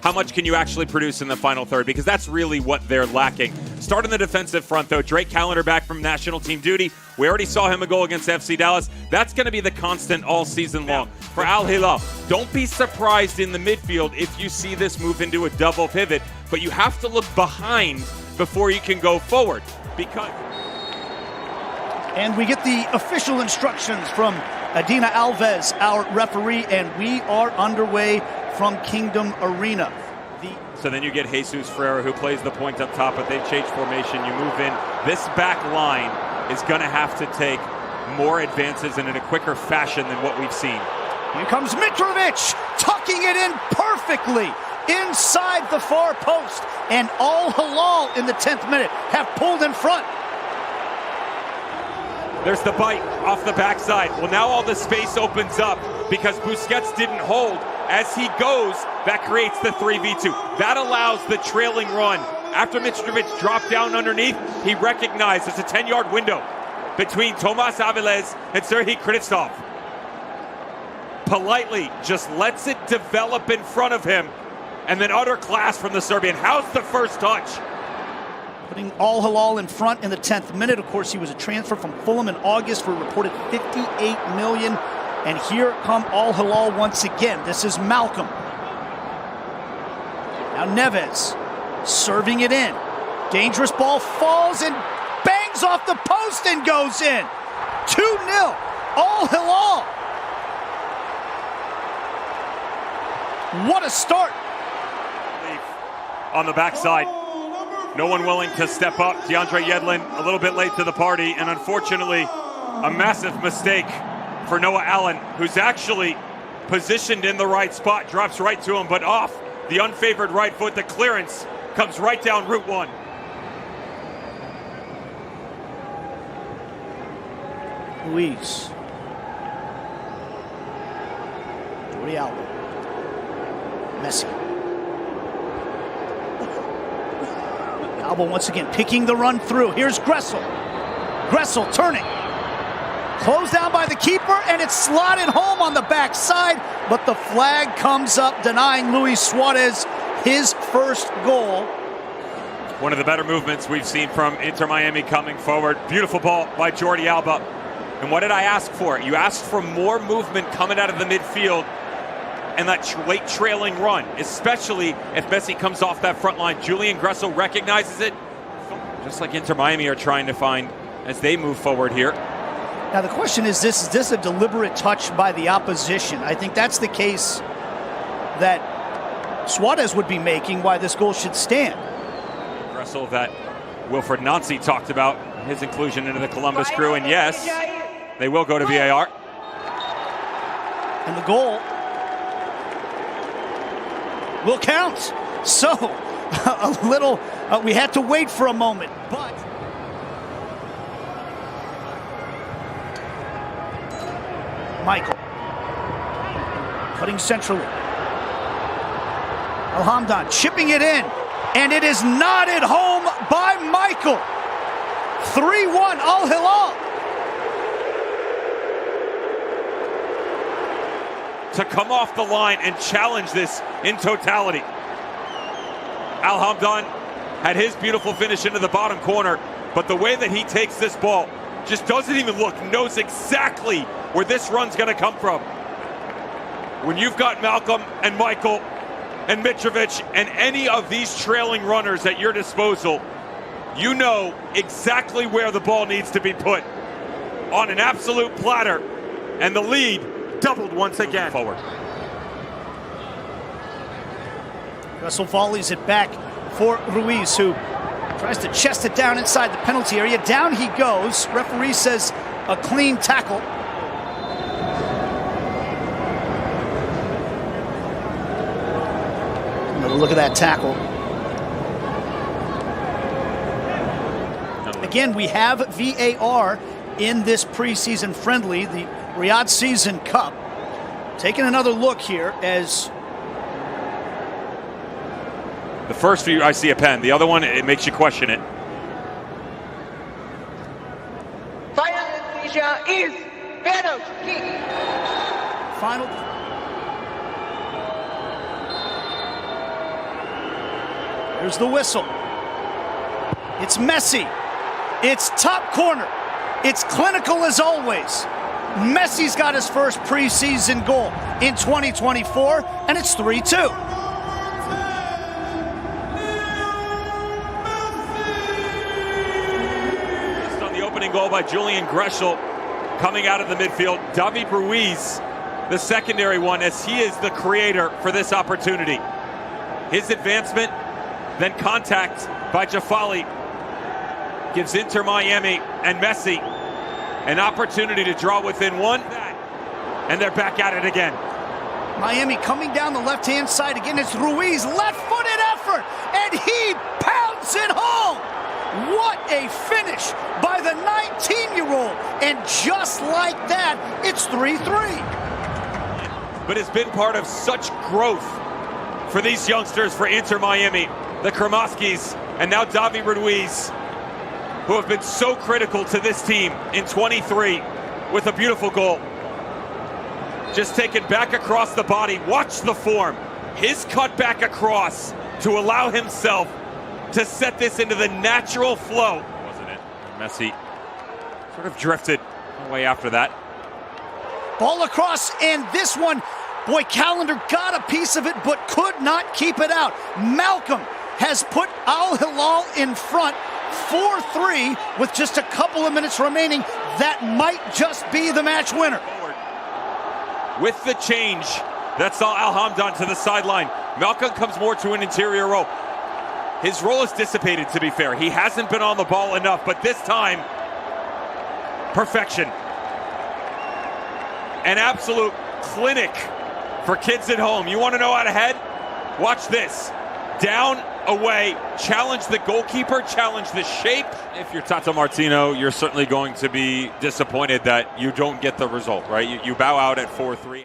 how much can you actually produce in the final third? Because that's really what they're lacking. Start on the defensive front, though. Drake Callender back from national team duty. We already saw him a goal against FC Dallas. That's going to be the constant all season long. For Al Hilal, don't be surprised in the midfield if you see this move into a double pivot, but you have to look behind before you can go forward. And we get the official instructions from Adina Alves, our referee, and we are underway from Kingdom Arena. So then you get Jesus Ferreira, who plays the point up top, but they've changed formation. You move in. This back line is going to have to take more advances and in a quicker fashion than what we've seen. Here comes Mitrovic, tucking it in perfectly inside the far post. And Al Hilal in the 10th minute have pulled in front. There's the bite off the backside. Well, now all the space opens up because Busquets didn't hold. As he goes, that creates the 3v2. That allows the trailing run. After Mitrovic dropped down underneath, he recognized it's a 10-yard window between Tomas Aviles and Serhii Kristov. Politely just lets it develop in front of him, and then utter class from the Serbian. How's the first touch? Putting Al Hilal in front in the 10th minute. Of course, he was a transfer from Fulham in August for a reported $58 million. And here come Al Hilal once again. This is Malcolm. Now Neves serving it in. Dangerous ball falls and bangs off the post and goes in. 2-0. Al Hilal. What a start. On the backside. No one willing to step up. DeAndre Yedlin a little bit late to the party, and unfortunately, a massive mistake for Noah Allen, who's actually positioned in the right spot, drops right to him, but off the unfavored right foot. The clearance comes right down Route 1. Luis. Jordi Alba. Messi. Alba once again picking the run through. Here's Gressel. Gressel turning. Closed down by the keeper, and it's slotted home on the backside, but the flag comes up denying Luis Suarez his first goal. One of the better movements we've seen from Inter Miami coming forward. Beautiful ball by Jordi Alba. And what did I ask for? You asked for more movement coming out of the midfield and that late trailing run, especially if Messi comes off that front line. Julian Gressel recognizes it, just like Inter Miami are trying to find as they move forward here. Now the question is this a deliberate touch by the opposition? I think that's the case that Suarez would be making, why this goal should stand. Gressel that Wilfred Nancy talked about, his inclusion into the Columbus crew, and yes, they will go to VAR. And the goal will count. So, a little, we had to wait for a moment, but Michael cutting centrally. Alhamdan chipping it in, and it is nodded home by Michael. 3-1 Al Hilal. To come off the line and challenge this in totality. Alhamdan had his beautiful finish into the bottom corner, but the way that he takes this ball just doesn't even look, knows exactly where this run's going to come from. When you've got Malcolm and Michael and Mitrovic and any of these trailing runners at your disposal, you know exactly where the ball needs to be put on an absolute platter, and the lead doubled once again. Forward. Russell volleys it back for Ruiz, who tries to chest it down inside the penalty area. Down he goes. Referee says a clean tackle. Another look at that tackle. Again, we have VAR in this preseason friendly, the Riyadh Season Cup. Taking another look here as the first few, I see a pen. The other one, it makes you question it. Final decision is penalty kick. Final. Here's the whistle. It's Messi. It's top corner. It's clinical as always. Messi's got his first preseason goal in 2024, and it's 3-2. On the opening goal by Julian Greshel, coming out of the midfield, David Ruiz, the secondary one, as he is the creator for this opportunity. His advancement, then contact by Jafali, gives Inter Miami and Messi an opportunity to draw within one, and they're back at it again. Miami coming down the left-hand side again. It's Ruiz, left-footed effort, and he pounds it home. What a finish by the 19-year-old, and just like that, it's 3-3. But it's been part of such growth for these youngsters, for Inter Miami, the Kremoskis, and now David Ruiz, who have been so critical to this team in 23 with a beautiful goal. Just taken back across the body. Watch the form. His cut back across to allow himself to set this into the natural flow. Wasn't it? Messi sort of drifted away after that. Ball across, and this one, boy, Callender got a piece of it but could not keep it out. Malcolm has put Al Hilal in front 4-3 with just a couple of minutes remaining. That might just be the match winner. With the change, that saw Al Hamdan to the sideline. Malcolm comes more to an interior role. His role is dissipated, to be fair. He hasn't been on the ball enough, but this time, perfection. An absolute clinic for kids at home. You want to know how to head? Watch this. Down, away, challenge the goalkeeper, challenge the shape. If you're Tata Martino, you're certainly going to be disappointed that you don't get the result, right? You bow out at 4-3.